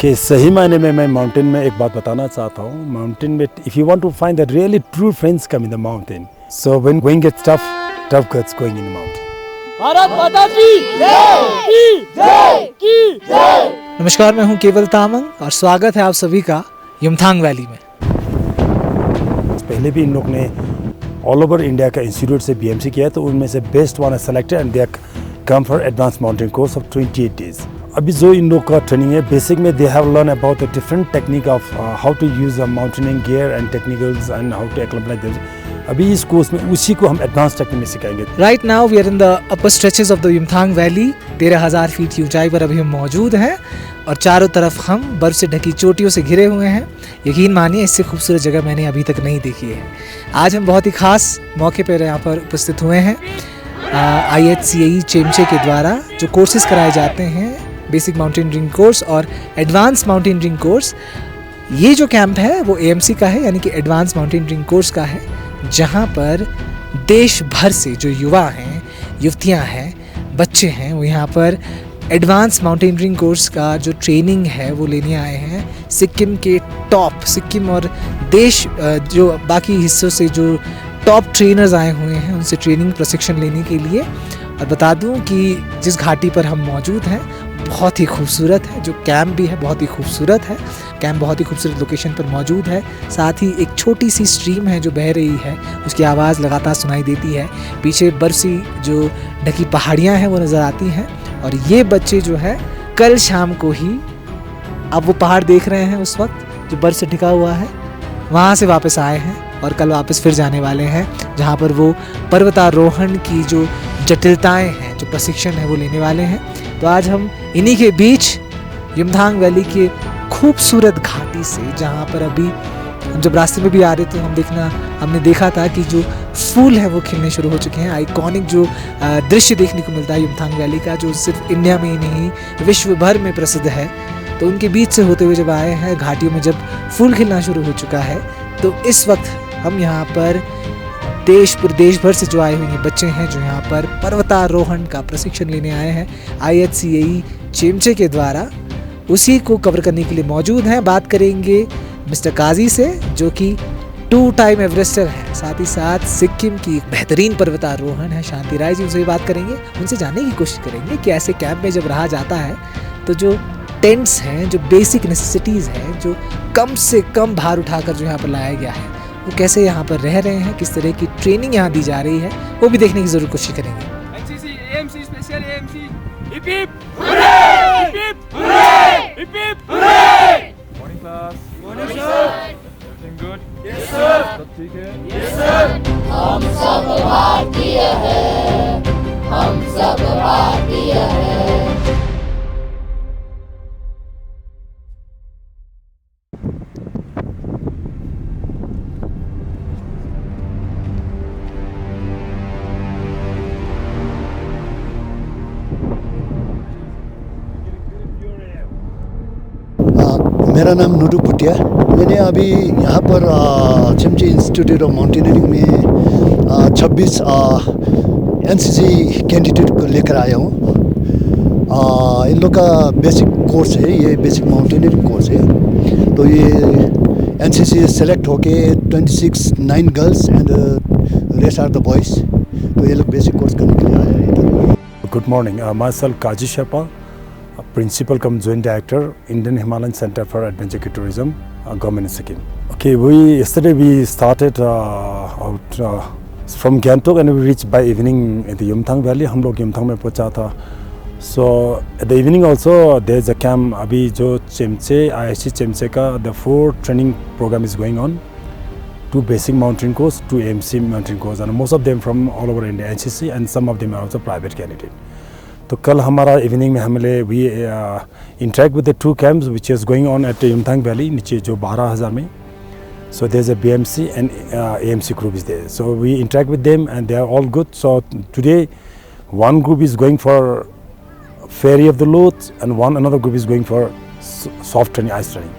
कि सही मायने में मैं माउंटेन में एक बात बताना चाहता हूँ. माउंटेन में if you want to find the really true friends come in the mountain. So when going gets tough gets going in the mountain. Bharat माता की जय। नमस्कार, मैं हूं केवल तामंग और स्वागत है आप सभी का युमथांग वैली में। पहले भी इन लोग ने ऑल ओवर इंडिया का इंस्टीट्यूट से बीएमसी किया, तो उनमें से बेस्ट वन है selected and they come for advance mountain course of 28 days. अभी जो इन लोग का ट्रेनिंग है, बेसिक में they have learn about the different technique of how to use a mountaineering gear and technicals and how to acclimate them. अभी इस course में उसी को हम एडवांस टेक्निक में सिखाएंगे. Right now we are in the upper stretches of the Yumthang valley. 13,000 feet की ऊंचाई पर अभी हम मौजूद हैं और चारों तरफ हम बर्फ से ढकी चोटियों से घिरे हुए हैं. यकीन मानिए, इससे खूबसूरत जगह मैंने अभी तक नहीं देखी है. आज हम बहुत ही खास मौके पर यहाँ पर उपस्थित हुए हैं. IHCAE चेमचे के द्वारा जो कोर्सेज कराए जाते हैं, बेसिक माउंटेनियरिंग कोर्स और एडवांस माउंटेनियरिंग कोर्स, ये जो कैंप है वो AMC का है, यानी कि एडवांस माउंटेनियरिंग कोर्स का है, जहाँ पर देश भर से जो युवा हैं, युवतियाँ हैं, बच्चे हैं, वो यहाँ पर एडवांस माउंटेनियरिंग कोर्स का जो ट्रेनिंग है वो लेने आए हैं. सिक्किम के टॉप, सिक्किम और देश जो बाकी हिस्सों से जो टॉप ट्रेनर्स आए हुए हैं, उनसे ट्रेनिंग प्रशिक्षण लेने के लिए. और बता दूं कि जिस घाटी पर हम मौजूद हैं बहुत ही खूबसूरत है. जो कैंप भी है बहुत ही खूबसूरत है. कैंप बहुत ही खूबसूरत लोकेशन पर मौजूद है. साथ ही एक छोटी सी स्ट्रीम है जो बह रही है, उसकी आवाज़ लगातार सुनाई देती है. पीछे बर्फ सी जो ढकी पहाड़ियाँ हैं वो नज़र आती हैं. और ये बच्चे जो है कल शाम को ही, अब वो पहाड़ देख रहे हैं उस वक्त जो बर्फ से ढका हुआ है, वहाँ से वापस आए हैं और कल वापस फिर जाने वाले हैं, जहाँ पर वो पर्वतारोहण की जो जटिलताएं हैं, जो प्रशिक्षण है वो लेने वाले हैं. तो आज हम इन्हीं के बीच युमथांग वैली के खूबसूरत घाटी से, जहाँ पर अभी हम जब रास्ते में भी आ रहे थे हमने देखा था कि जो फूल हैं वो खिलने शुरू हो चुके हैं. आइकॉनिक जो दृश्य देखने को मिलता है युमथांग वैली का, जो सिर्फ इंडिया में ही नहीं विश्व भर में प्रसिद्ध है. तो उनके बीच से होते हुए जब आए हैं, घाटियों में जब फूल खिलना शुरू हो चुका है, तो इस वक्त हम यहाँ पर देश भर से जो आए हुए बच्चे हैं, जो यहाँ पर पर्वतारोहण का प्रशिक्षण लेने आए हैं IHCAE चेमचे के द्वारा, उसी को कवर करने के लिए मौजूद हैं. बात करेंगे मिस्टर काजी से, जो कि 2 टाइम एवरेस्टर हैं. साथ ही साथ सिक्किम की एक बेहतरीन पर्वतारोहण है शांति राय जी. उनसे भी बात करेंगे, उनसे जानने की कोशिश करेंगे कि ऐसे कैंप में जब रहा जाता है तो जो टेंट्स हैं, जो बेसिक नेसेसिटीज़ हैं, जो कम से कम भार उठाकर जो यहाँ पर लाया गया है, वो कैसे यहाँ पर रह रहे हैं, किस तरह की ट्रेनिंग यहाँ दी जा रही है, वो भी देखने की ज़रूर कोशिश करेंगे. NCC, AMC, special AMC, hip hip hurray, hip hip hurray, hip hip hurray. Morning class. Morning sir. Everything good? Yes sir. सब ठीक है? Yes sir. हम सब भारतीय हैं, हम सब भारतीय हैं. मेरा नाम नुडू भुटिया. मैंने अभी यहाँ पर चेमचे इंस्टीट्यूट ऑफ माउंटेनियरिंग में 26 NCC कैंडिडेट को लेकर आया हूँ. इन लोग का बेसिक कोर्स है, ये बेसिक माउंटेनियरिंग कोर्स है. तो ये NCC सेलेक्ट होके 9 girls and rest are the boys. तो ये लोग बेसिक कोर्स करने के लिए आया है इधर. Good morning, myself Kazi Sherpa, Principal cum Joint Director, Indian Himalayan Center for Adventure Tourism, Government of Sikkim. Okay, yesterday we started out from Gangtok and we reached by evening at the Yumthang Valley. हम लोग Yumthang में पहुंचा था. So at the evening also there is a camp. अभी जो चेमचे IHC चेमचे का the 4 training program is going on. 2 basic mountain course, 2 AMC mountain course, and most of them from all over India, NCC, and some of them are also private candidate. तो कल हमारा evening में हमने we interact with the 2 camps which is going on at Yumthang valley नीचे जो 12,000 में. So there is a BMC and AMC group is there. So we interact with them and they are all good. So today one group is going for Ferry of the Loth and another group is going for soft training, ice training.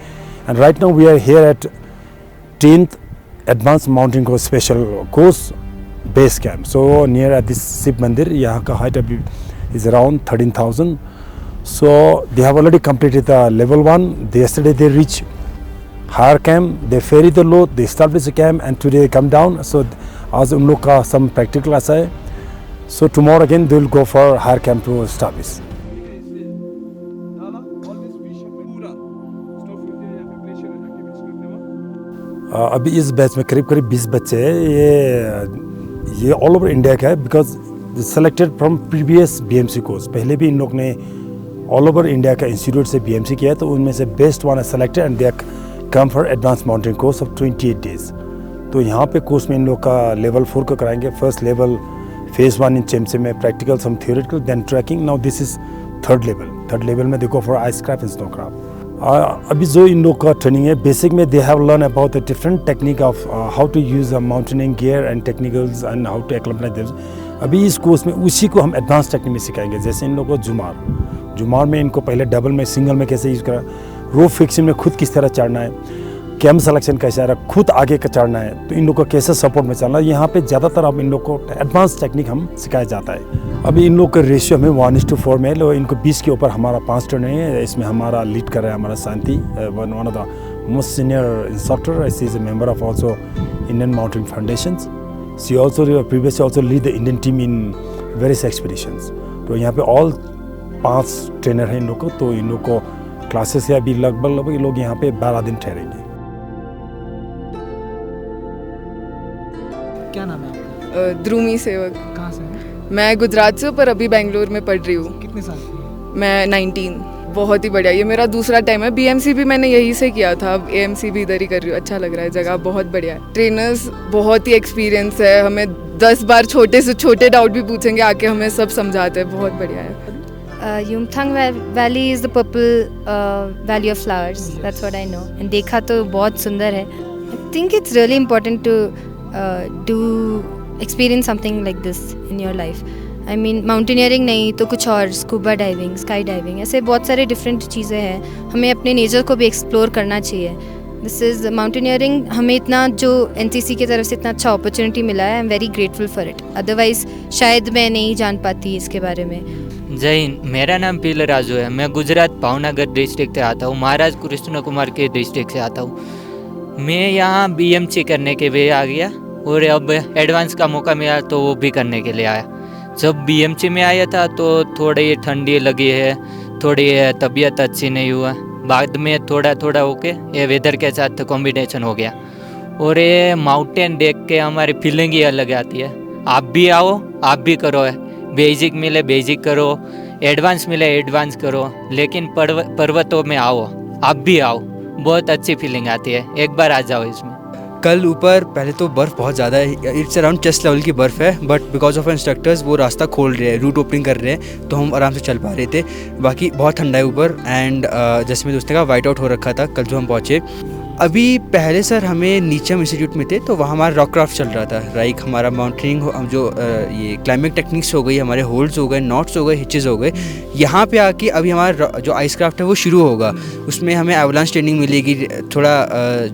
And right now we are here at 10th Advanced Mountain Course Special Course Base Camp. So near at this Shiv Mandir, यहाँ का height is around 13,000. So they have already completed the level 1. Yesterday they reached higher camp, they ferry the load, they establish a camp, and today they come down. So आज उन लोग का some practical ऐसा है. So tomorrow again they will go for higher camp to establish. अभी इस batch में करीब 20 बच्चे हैं. ये ऑल ओवर इंडिया का है because selected from previous BMC course. पहले भी इन लोग ने ऑल ओवर इंडिया का इंस्टीट्यूट से बीएमसी किया है, तो उनमें से बेस्ट वन है selected and they come for advance mountain course of 28 days. तो यहाँ पे कोर्स में इन लोग का लेवल 4 का कराएंगे. फर्स्ट लेवल फेज 1 इन चेमसे में practical some theoretical then trekking. Now this is third level में they go for ice craft and snow craft. अभी जो इन लोग का ट्रेनिंग है बेसिक में they have learn about the different technique of how to use a mountaineering gear and technicals and how to acclimatize them. अभी इस course में उसी को हम एडवांस टेक्निक में सिखाएंगे. जैसे इन लोगों को जुमार में इनको पहले डबल में सिंगल में कैसे यूज़ करा, रोप फिक्सिंग में खुद किस तरह चढ़ना है, कैम सिलेक्शन कैसे आ रहा है, खुद आगे का चढ़ना है, तो इन लोग को कैसे सपोर्ट में चलना है. यहाँ पे ज़्यादातर अब इन लोग को एडवांस टेक्निक हम सिखाया जाता है. अभी इन लोग का रेशियो हमें 1:4 में. इनको 20 के ऊपर हमारा 5 ट्रेनर है. इसमें हमारा लीड कर रहा है हमारा Shanti, one of the most senior instructor. She is a member of also Indian mountain foundations. She also previously also lead the Indian team in various expeditions. तो यहाँ पे ऑल 5 ट्रेनर हैं इन लोग को. तो इन लोग को क्लासेस है अभी लगभग ये लोग यहाँ पे 12 दिन ठहरेंगे. क्या नाम है आपका? द्रुमी सेवक. कहाँ से हैं? मैं गुजरात से हूँ पर अभी बेंगलोर में पढ़ रही हूँ. कितने साल की हैं? मैं 19. बहुत ही बढ़िया, ये मेरा दूसरा टाइम है. बीएमसी भी मैंने यहीं से किया था, अब एएमसी भी इधर ही कर रही हूँ. अच्छा लग रहा है, जगह बहुत बढ़िया है. ट्रेनर्स बहुत ही एक्सपीरियंस है. हमें 10 बार छोटे से छोटे डाउट भी पूछेंगे आके, हमें सब समझाते हैं. बहुत बढ़िया है. Yumthang Valley is the purple valley of flowers. That's what I know. And देखा तो बहुत सुंदर है. I think it's really important to do experience something like this in your life. I mean mountaineering नहीं तो कुछ और, स्कूबा डाइविंग, स्काई डाइविंग, ऐसे बहुत सारे डिफरेंट चीज़ें हैं. हमें अपने नेचर को भी एक्सप्लोर करना चाहिए. This is mountaineering. हमें इतना जो एनसीसी की तरफ से इतना अच्छा अपॉर्चुनिटी मिला है, I am very grateful for it. Otherwise शायद मैं नहीं जान पाती इसके बारे में. जय हिंद. मेरा नाम पील राजू है. मैं गुजरात भावनगर डिस्ट्रिक्ट से आता हूँ. महाराज कृष्ण कुमार के डिस्ट्रिक्ट से आता हूँ. मैं यहाँ बीएमसी करने के लिए आ गया और अब एडवांस का मौका मिला तो वो भी करने के लिए आया. जब बीएमसी में आया था तो थोड़ी ठंडी लगी है, थोड़ी तबीयत अच्छी नहीं हुआ. बाद में थोड़ा होके ये वेदर के साथ कॉम्बिनेशन हो गया और ये माउंटेन देख के हमारी फीलिंग ही अलग आती है. आप भी आओ, आप भी करो. बेसिक मिले बेसिक करो, एडवांस मिले एडवांस करो, लेकिन पर्वतों में आओ, आप भी आओ. बहुत अच्छी फीलिंग आती है. एक बार आ जाओ इसमें. कल ऊपर पहले तो बर्फ़ बहुत ज़्यादा है. इट्स अराउंड चेस्ट लेवल की बर्फ़ है, बट बिकॉज ऑफ इंस्ट्रक्टर्स वो रास्ता खोल रहे हैं, रूट ओपनिंग कर रहे हैं, तो हम आराम से चल पा रहे थे. बाकी बहुत ठंडा है ऊपर. एंड जैसे मेरे दोस्त ने कहा वाइट आउट हो रखा था कल जो हम पहुँचे. अभी पहले सर हमें नीचे हम इंस्टीट्यूट में थे तो वहाँ हमारा रॉक क्राफ्ट चल रहा था. लाइक हमारा माउंटेनिंग जो ये क्लाइंबिंग टेक्निक्स हो गई, हमारे होल्ड्स हो गए, नॉट्स हो गए, हिचेस हो गए. यहाँ पे आके अभी हमारा जो आइस क्राफ्ट है वो शुरू होगा. उसमें हमें एवलांच ट्रेनिंग मिलेगी. थोड़ा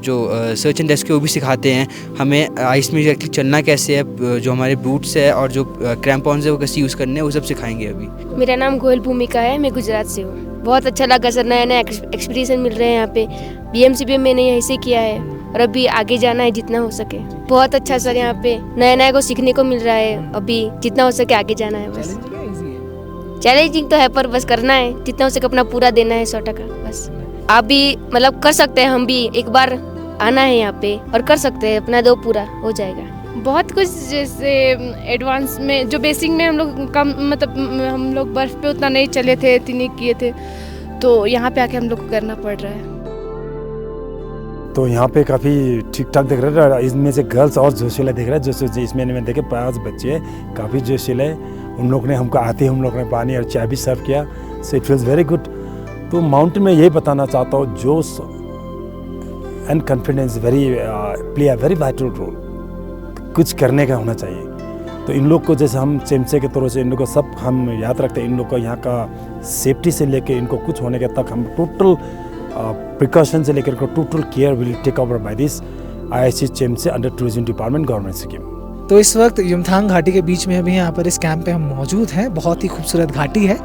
जो सर्च एंड रेस्क्यू वो भी सिखाते हैं हमें. आइस में एग्जैक्टली चलना कैसे है, जो हमारे बूट्स है और जो क्रैम्पॉन्स है वो कैसे यूज़ करने हैं, वो सब सिखाएंगे अभी. मेरा नाम गोयल भूमिका है. मैं गुजरात से हूँ. बहुत अच्छा लगा सर. नया नया एक्सपीरियंस मिल रहे हैं यहाँ पे. बीएमसी भी मैंने यहीं से किया है और अभी आगे जाना है जितना हो सके. बहुत अच्छा सर, यहाँ पे नया नया को सीखने को मिल रहा है. अभी जितना हो सके आगे जाना है. बस चैलेंजिंग तो है पर बस करना है. जितना हो सके अपना पूरा देना है 100%. बस आप भी मतलब कर सकते हैं. हम भी एक बार आना है यहाँ पे और कर सकते हैं. अपना दो पूरा हो जाएगा. बहुत कुछ जैसे एडवांस में जो बेसिक में हम लोग कम मतलब हम लोग बर्फ़ पे उतना नहीं चले थे, इतनी नहीं किए थे, तो यहाँ पे आके हम लोग को करना पड़ रहा है. तो यहाँ पे काफ़ी ठीक ठाक दिख रहा है. इसमें से गर्ल्स और जोशीला दिख रहा है. जो इसमें मैंने देखे 5 बच्चे हैं, काफ़ी जोशीला है. उन लोग ने हमको आते ही हम लोग ने पानी और चाय भी सर्व किया. So it feels very good. तो माउंटेन में यही बताना चाहता हूँ, जोश and confidence play a very vital role. कुछ करने का होना चाहिए. तो इन लोग को जैसे हम चेमचे के तौर से इन लोग को सब हम याद रखते हैं. इन लोग को यहाँ का सेफ्टी से लेके इनको कुछ होने के तक हम टोटल प्रिकॉशन से लेकर total care will take over by this IIC चेमचे under tourism department government Sikkim. तो इस वक्त युमथांग घाटी के बीच में अभी यहाँ पर इस कैंप पे हम मौजूद हैं. बहुत ही खूबसूरत घाटी है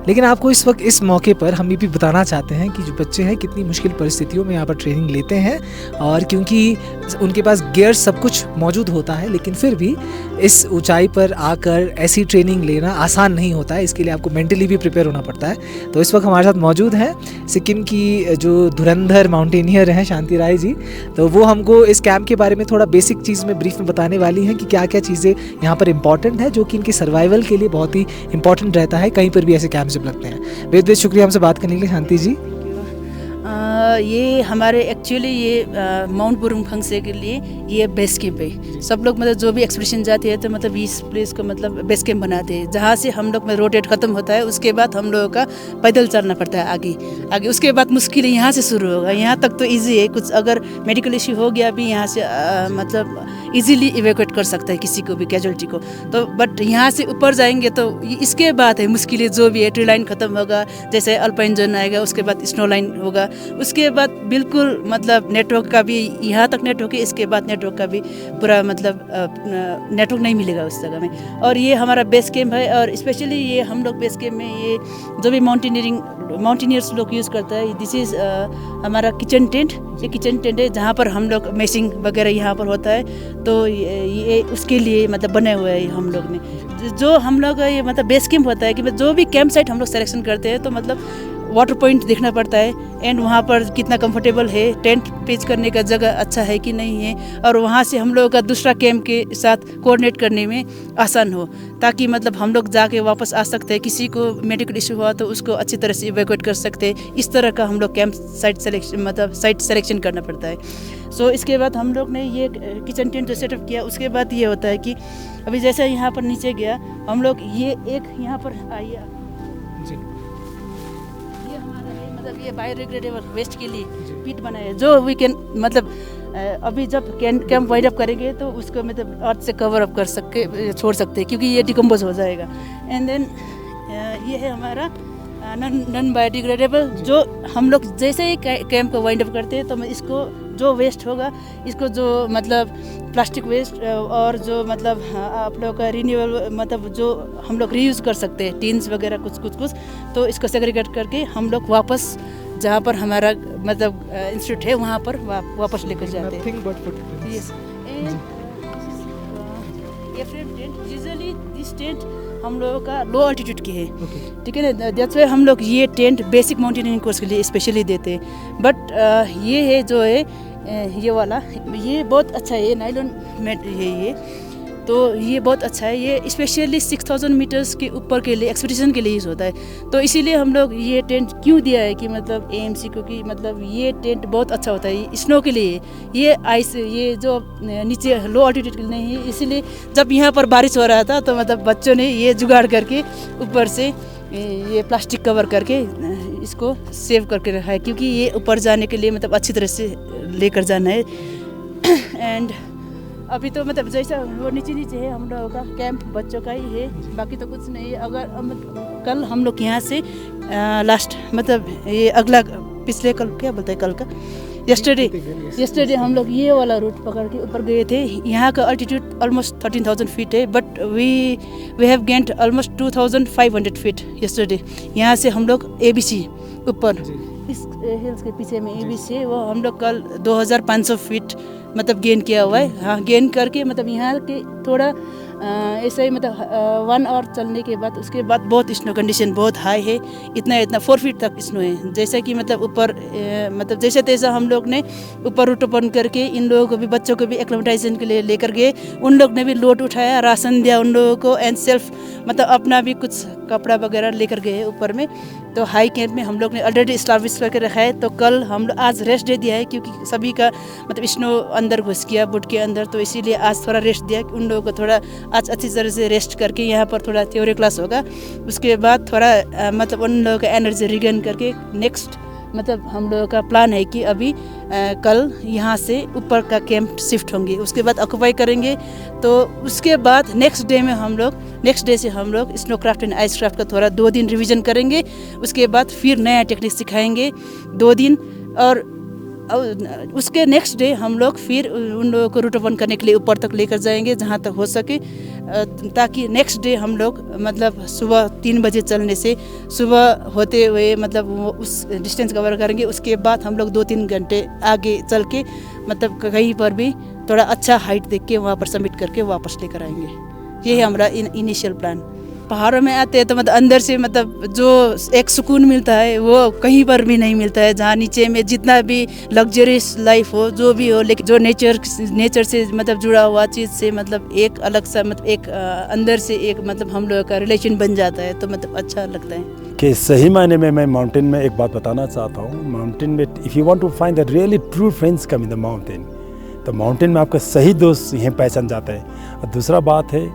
लेकिन आपको इस वक्त इस मौके पर हम ये भी बताना चाहते हैं कि जो बच्चे हैं कितनी मुश्किल परिस्थितियों में यहाँ पर ट्रेनिंग लेते हैं, और क्योंकि उनके पास गियर सब कुछ मौजूद होता है, लेकिन फिर भी इस ऊंचाई पर आकर ऐसी ट्रेनिंग लेना आसान नहीं होता है। इसके लिए आपको मेंटली भी प्रिपेयर होना पड़ता है। तो इस वक्त हमारे साथ मौजूद हैं सिक्किम की जो धुरंधर माउंटेनियर हैं शांति राय जी। तो वो हमको इस कैंप के बारे में थोड़ा बेसिक चीज़ में ब्रीफ में बताने वाली हैं कि क्या क्या चीज़ें यहाँ पर इम्पॉर्टेंट है, जो कि इनके सर्वाइवल के लिए बहुत ही इंपॉर्टेंट रहता है कहीं पर भी ऐसे कैंप जब लगते हैं। बेहद शुक्रिया हमसे बात करने के लिए शांति जी। ये हमारे एक्चुअली ये माउंट बुरुंगखंग से के लिए ये बेस कैंप है। सब लोग मतलब जो भी एक्सपीडिशन जाते हैं तो मतलब इस प्लेस को मतलब बेस कैंप बनाते हैं, जहाँ से हम लोग में रोटेट खत्म होता है। उसके बाद हम लोगों का पैदल चलना पड़ता है आगे। उसके बाद मुश्किल यहाँ से शुरू होगा। यहाँ तक तो इजी है, कुछ अगर मेडिकल इश्यू हो गया भी यहाँ से मतलब इजीली इवैक्यूएट कर सकता है किसी को भी, कैजुअलिटी को। तो बट यहाँ से ऊपर जाएंगे तो इसके बाद है मुश्किलें जो भी है। ट्री लाइन खत्म होगा, जैसे अल्पाइन जोन आएगा, उसके बाद स्नो लाइन होगा, उसके बाद बिल्कुल मतलब नेटवर्क का भी यहाँ तक नेटवर्क है, इसके बाद नेटवर्क का भी पूरा मतलब नेटवर्क नहीं मिलेगा उस जगह में। और ये हमारा बेस कैंप है, और स्पेशली ये हम लोग बेस कैंप में ये जो भी माउंटेनियर्स लोग यूज़ करता है, दिस इज़ हमारा किचन टेंट। ये किचन टेंट है जहाँ पर हम लोग मेसिंग वगैरह यहाँ पर होता है। तो ये उसके लिए मतलब बने हुए हैं हम लोग ने। जो हम लोग ये मतलब बेस कैंप होता है कि जो भी कैंप साइट हम लोग सेलेक्शन करते हैं तो मतलब वाटर पॉइंट देखना पड़ता है, एंड वहाँ पर कितना कंफर्टेबल है, टेंट पिच करने का जगह अच्छा है कि नहीं है, और वहाँ से हम लोगों का दूसरा कैंप के साथ कोऑर्डिनेट करने में आसान हो, ताकि मतलब हम लोग जाके वापस आ सकते हैं। किसी को मेडिकल इशू हुआ तो उसको अच्छी तरह से इवैक्यूएट कर सकते हैं। इस तरह का हम लोग कैंप साइट सेलेक्शन करना पड़ता है। सो इसके बाद हम लोग ने ये किचन टेंट जो सेटअप किया, उसके बाद ये होता है कि अभी जैसे यहाँ पर नीचे गया हम लोग, ये एक यहाँ पर आइए, ये बायोडिग्रेडेबल वेस्ट के लिए पिट बनाया, जो वी कैन मतलब अभी जब कैंप वाइड अप करेंगे तो उसको मतलब अर्थ से कवर अप कर सकते, छोड़ सकते हैं, क्योंकि ये डिकम्पोज हो जाएगा। एंड देन ये है हमारा नॉन बायोडिग्रेडेबल, जो हम लोग जैसे ही कैंप को वाइंड अप करते हैं तो इसको जो वेस्ट होगा, इसको जो मतलब प्लास्टिक वेस्ट और जो मतलब आप लोग का रिन्यूएबल मतलब जो हम लोग रीयूज़ कर सकते हैं, टीन्स वगैरह कुछ, तो इसको सेग्रीगेट करके हम लोग वापस जहाँ पर हमारा मतलब इंस्टीट्यूट है वहाँ पर वापस लेकर जाते हैं। ये frame tent usually this tent हम लोगों का लो अल्टीट्यूड की है, ठीक है ना। दैट्स वाई हम लोग ये टेंट बेसिक माउंटेनियरिंग कोर्स के लिए स्पेशली देते हैं। बट ये है जो है ये वाला, ये बहुत अच्छा है, ये नाइलॉन मेट है ये, तो ये बहुत अच्छा है। ये स्पेशली 6000 मीटर्स के ऊपर के लिए एक्सपीडिशन के लिए यूज़ होता है। तो इसीलिए हम लोग ये टेंट क्यों दिया है कि मतलब AMC, क्योंकि मतलब ये टेंट बहुत अच्छा होता है स्नो के लिए। ये आइस, ये जो नीचे लो ऑल्टीट्यूड के लिए नहीं है, इसीलिए जब यहाँ पर बारिश हो रहा था तो मतलब बच्चों ने ये जुगाड़ करके ऊपर से ये प्लास्टिक कवर करके इसको सेव करके रखा है, क्योंकि ये ऊपर जाने के लिए मतलब अच्छी तरह से लेकर जाना है। एंड अभी तो मतलब जैसा वो नीचे है हम लोगों का कैंप बच्चों का ही है, बाकी तो कुछ नहीं है। अगर कल हम लोग यहाँ से लास्ट मतलब ये अगला पिछले कल क्या बोलते हैं कल का यस्टरडे हम लोग ये वाला रूट पकड़ के ऊपर गए थे। यहाँ का अल्टीट्यूड ऑलमोस्ट 13,000 फीट है, but we have gained almost 2,500 feet yesterday. यहाँ से हम लोग ABC ऊपर इस हिल्स के पीछे में ABC है, वो हम लोग कल 2,500 फीट मतलब गेन किया हुआ है। हाँ, गेन करके मतलब यहाँ के थोड़ा ऐसा ही मतलब 1 आवर चलने के बाद उसके बाद बहुत स्नो कंडीशन बहुत हाई है, इतना 4 फीट तक स्नो है। जैसे कि मतलब ऊपर मतलब जैसे तैसा हम लोग ने ऊपर रूट ओपन करके इन लोगों को भी, बच्चों को भी एक्लेमेटाइजेशन के लिए लेकर गए। उन लोग ने भी लोड उठाया, राशन दिया उन लोगों को, एंड सेल्फ मतलब अपना भी कुछ कपड़ा वगैरह लेकर गए ऊपर में। तो हाई कैंप में हम लोग ने ऑलरेडी स्टाब्लिश करके रखा है। तो कल हम लोग आज रेस्ट डे दिया है, क्योंकि सभी का मतलब स्नो अंदर घुस गया बुट के अंदर, तो इसीलिए आज थोड़ा रेस्ट दिया उन लोगों को। थोड़ा आज अच्छी तरह से रेस्ट करके यहाँ पर थोड़ा थ्योरी क्लास होगा, उसके बाद थोड़ा मतलब उन लोगों का एनर्जी रिगेन करके नेक्स्ट मतलब हम लोगों का प्लान है कि अभी कल यहाँ से ऊपर का कैंप शिफ्ट होंगे, उसके बाद ऑक्यूपाई करेंगे। तो उसके बाद नेक्स्ट डे से हम लोग snow craft and ice craft का थोड़ा 2 दिन रिवीजन करेंगे। उसके बाद फिर नया टेक्निक सिखाएंगे 2 दिन, और और उसके नेक्स्ट डे हम लोग फिर उन लोगों को रूट ओपन करने के लिए ऊपर तक लेकर जाएंगे जहाँ तक हो सके, ताकि नेक्स्ट डे हम लोग मतलब सुबह 3 बजे चलने से सुबह होते हुए मतलब वो उस डिस्टेंस कवर करेंगे। उसके बाद हम लोग 2-3 घंटे आगे चल के मतलब कहीं पर भी थोड़ा अच्छा हाइट देख के वहाँ पर सबमिट करके वापस लेकर आएंगे। ये है हमारा इनिशियल प्लान। पहाड़ों में आते हैं तो मतलब अंदर से मतलब जो एक सुकून मिलता है वो कहीं पर भी नहीं मिलता है। जहाँ नीचे में जितना भी लग्जरियस लाइफ हो जो भी हो, लेकिन जो नेचर से मतलब जुड़ा हुआ चीज़ से मतलब एक अलग सा मतलब एक अंदर से एक मतलब हम लोगों का रिलेशन बन जाता है, तो मतलब अच्छा लगता है। कि सही मायने में मैं माउंटेन में एक बात बताना चाहता हूँ। माउंटेन में if you want to find the really true friends come in the mountain, तो माउंटेन में आपका सही दोस्त यहाँ पहचान जाता है। और दूसरा बात है,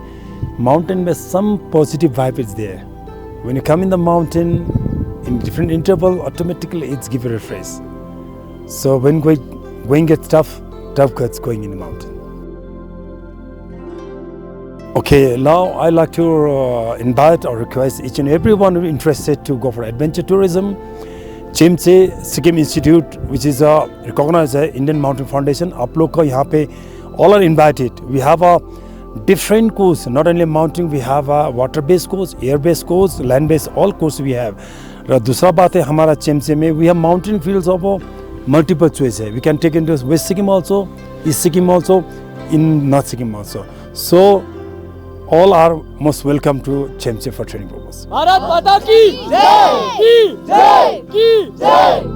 mountain में some positive vibe is there. When you come in the mountain in different interval, automatically it's give you a refresh. So when going gets tough gets going in the mountain. Okay, now I like to invite or request each and everyone who is interested to go for adventure tourism. Chemche Sikkim Institute, which is a recognized Indian Mountain Foundation. आप लोग को यहाँ पे all are invited. We have a different course, not only mountain, we have a water based course, air based course, land based, all course we have. दूसरा बात है हमारा चेमचे में we have mountain fields of multiple choice है. We can take into West Sikkim also, East Sikkim also, in North Sikkim also. So all are most welcome to Chemche for training purpose. Bharat माता की जय की जय की जय।